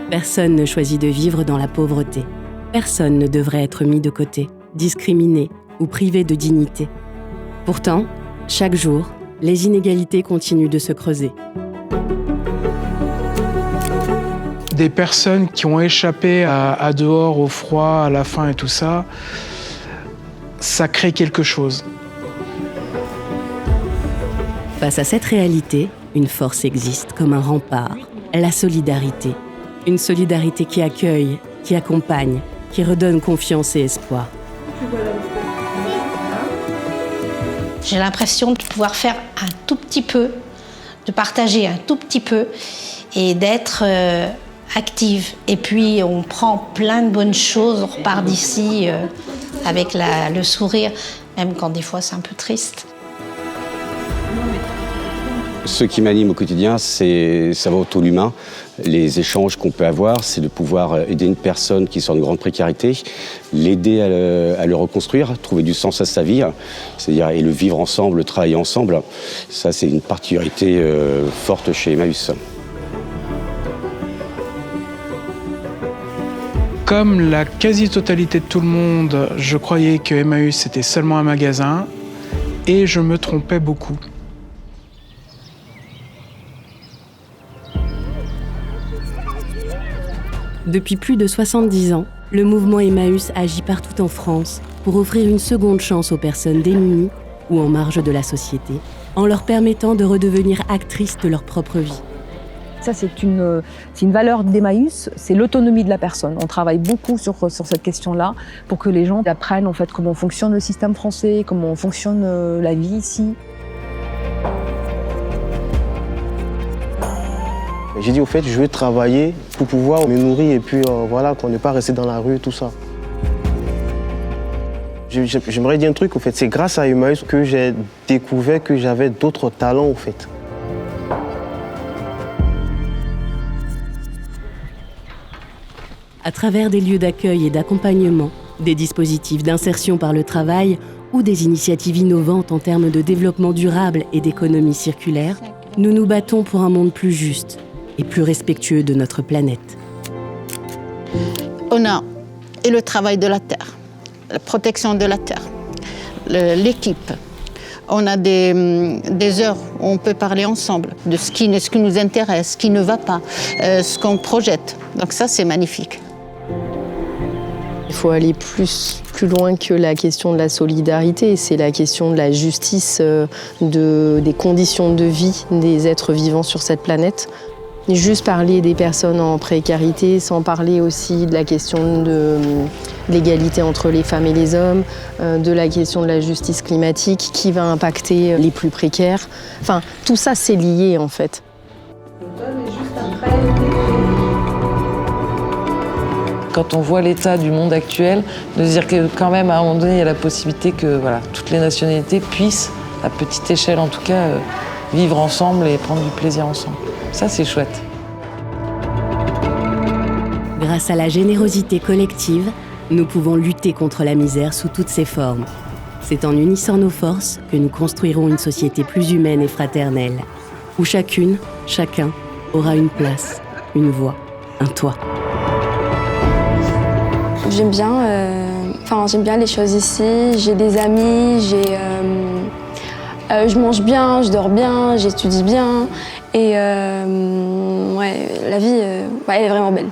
Personne ne choisit de vivre dans la pauvreté. Personne ne devrait être mis de côté, discriminé ou privé de dignité. Pourtant, chaque jour, les inégalités continuent de se creuser. Des personnes qui ont échappé à dehors, au froid, à la faim et tout ça, ça crée quelque chose. Face à cette réalité, une force existe comme un rempart, la solidarité. Une solidarité qui accueille, qui accompagne, qui redonne confiance et espoir. J'ai l'impression de pouvoir faire un tout petit peu, de partager un tout petit peu et d'être active. Et puis on prend plein de bonnes choses, on repart d'ici avec le sourire, même quand des fois c'est un peu triste. Ce qui m'anime au quotidien, ça va autour de l'humain. Les échanges qu'on peut avoir, c'est de pouvoir aider une personne qui est en grande précarité, l'aider à le reconstruire, trouver du sens à sa vie, c'est-à-dire et le vivre ensemble, le travailler ensemble. Ça, c'est une particularité forte chez Emmaüs. Comme la quasi-totalité de tout le monde, je croyais que Emmaüs c'était seulement un magasin et je me trompais beaucoup. Depuis plus de 70 ans, le mouvement Emmaüs agit partout en France pour offrir une seconde chance aux personnes démunies ou en marge de la société, en leur permettant de redevenir actrices de leur propre vie. Ça, c'est une valeur d'Emmaüs, c'est l'autonomie de la personne. On travaille beaucoup sur cette question-là pour que les gens apprennent en fait, comment fonctionne le système français, comment fonctionne la vie ici. J'ai dit au fait, je veux travailler pour pouvoir me nourrir et puis voilà, qu'on ne pas rester dans la rue, tout ça. J'aimerais dire un truc, au fait, c'est grâce à Emmaüs que j'ai découvert que j'avais d'autres talents, au fait. À travers des lieux d'accueil et d'accompagnement, des dispositifs d'insertion par le travail ou des initiatives innovantes en termes de développement durable et d'économie circulaire, nous nous battons pour un monde plus juste et plus respectueux de notre planète. On a et le travail de la terre, la protection de la terre, l'équipe. On a des heures où on peut parler ensemble de ce qui nous intéresse, ce qui ne va pas, ce qu'on projette. Donc ça, c'est magnifique. Il faut aller plus loin que la question de la solidarité, c'est la question de la justice, des conditions de vie des êtres vivants sur cette planète. Juste parler des personnes en précarité, sans parler aussi de la question de l'égalité entre les femmes et les hommes, de la question de la justice climatique qui va impacter les plus précaires. Enfin, tout ça, c'est lié en fait. Quand on voit l'état du monde actuel, de se dire que quand même, à un moment donné, il y a la possibilité que voilà, toutes les nationalités puissent, à petite échelle en tout cas, vivre ensemble et prendre du plaisir ensemble. Ça, c'est chouette. Grâce à la générosité collective, nous pouvons lutter contre la misère sous toutes ses formes. C'est en unissant nos forces que nous construirons une société plus humaine et fraternelle, où chacune, chacun aura une place, une voix, un toit. J'aime bien les choses ici, j'ai des amis, je mange bien, je dors bien, j'étudie bien et la vie elle est vraiment belle.